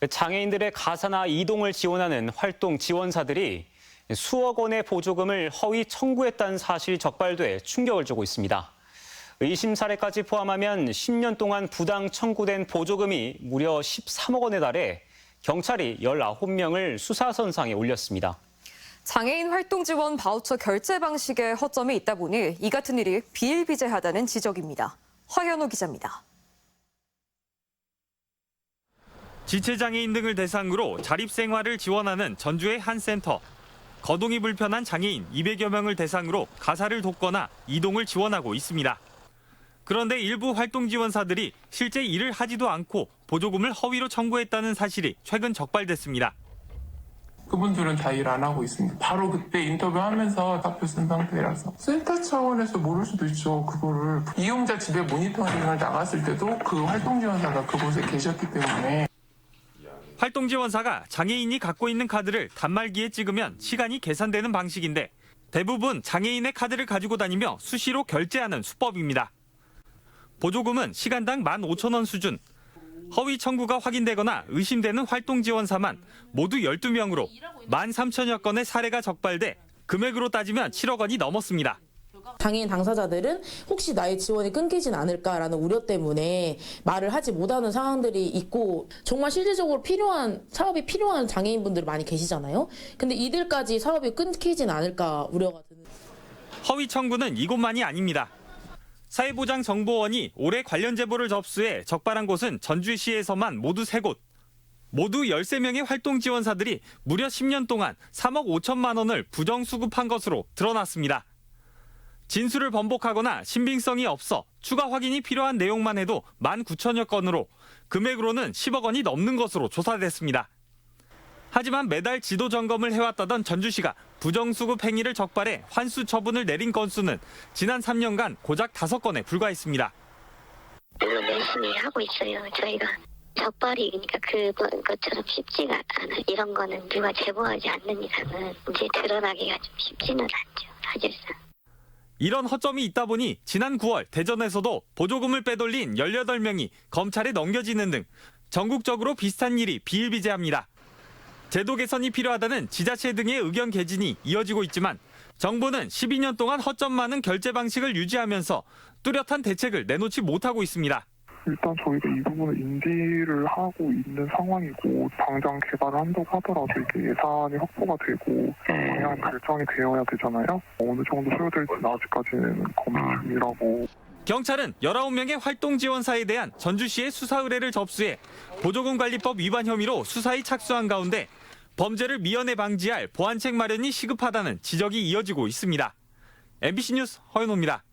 장애인들의 가사나 이동을 지원하는 활동 지원사들이 수억 원의 보조금을 허위 청구했다는 사실이 적발돼 충격을 주고 있습니다. 의심 사례까지 포함하면 10년 동안 부당 청구된 보조금이 무려 13억 원에 달해 경찰이 19명을 수사선상에 올렸습니다. 장애인 활동 지원 바우처 결제 방식에 허점이 있다 보니 이 같은 일이 비일비재하다는 지적입니다. 화현호 기자입니다. 지체장애인 등을 대상으로 자립생활을 지원하는 전주의 한 센터. 거동이 불편한 장애인 200여 명을 대상으로 가사를 돕거나 이동을 지원하고 있습니다. 그런데 일부 활동 지원사들이 실제 일을 하지도 않고 보조금을 허위로 청구했다는 사실이 최근 적발됐습니다. 그분들은 다 일 안 하고 있습니다. 바로 그때 인터뷰하면서 답변 쓴 상태라서. 센터 차원에서 모를 수도 있죠, 그거를. 이용자 집에 모니터링을 나갔을 때도 그 활동 지원사가 그곳에 계셨기 때문에. 활동 지원사가 장애인이 갖고 있는 카드를 단말기에 찍으면 시간이 계산되는 방식인데 대부분 장애인의 카드를 가지고 다니며 수시로 결제하는 수법입니다. 보조금은 시간당 15,000원 수준. 허위 청구가 확인되거나 의심되는 활동 지원사만 모두 12명으로 13,000여 건의 사례가 적발돼 금액으로 따지면 7억 원이 넘었습니다. 장애인 당사자들은 혹시 나의 지원이 끊기진 않을까라는 우려 때문에 말을 하지 못하는 상황들이 있고 정말 실질적으로 사업이 필요한 장애인분들이 많이 계시잖아요. 근데 이들까지 사업이 끊기진 않을까 우려가 드는. 허위 청구는 이곳만이 아닙니다. 사회보장정보원이 올해 관련 제보를 접수해 적발한 곳은 전주시에서만 모두 3곳. 모두 13명의 활동 지원사들이 무려 10년 동안 3억 5천만 원을 부정수급한 것으로 드러났습니다. 진술을 번복하거나 신빙성이 없어 추가 확인이 필요한 내용만 해도 19,000여 건으로 금액으로는 10억 원이 넘는 것으로 조사됐습니다. 하지만 매달 지도 점검을 해왔다던 전주시가 부정수급 행위를 적발해 환수 처분을 내린 건수는 지난 3년간 고작 5건에 불과했습니다. 물론 열심히 하고 있어요. 저희가 적발이 그러니까 그것처럼 쉽지가 않아요. 이런 거는 누가 제보하지 않는 이상은 이제 드러나기가 좀 쉽지는 않죠. 사실상. 이런 허점이 있다 보니 지난 9월 대전에서도 보조금을 빼돌린 18명이 검찰에 넘겨지는 등 전국적으로 비슷한 일이 비일비재합니다. 제도 개선이 필요하다는 지자체 등의 의견 개진이 이어지고 있지만 정부는 12년 동안 허점 많은 결제 방식을 유지하면서 뚜렷한 대책을 내놓지 못하고 있습니다. 일단 저희가 이 부분을 인지를 하고 있는 상황이고 당장 개발을 한다고 하더라도 이게 예산이 확보가 되고 방향 결정이 되어야 되잖아요. 어느 정도 소요될지는 아직까지는 고민 중이라고. 경찰은 19명의 활동 지원사에 대한 전주시의 수사 의뢰를 접수해 보조금관리법 위반 혐의로 수사에 착수한 가운데 범죄를 미연에 방지할 보완책 마련이 시급하다는 지적이 이어지고 있습니다. MBC 뉴스 허윤호입니다.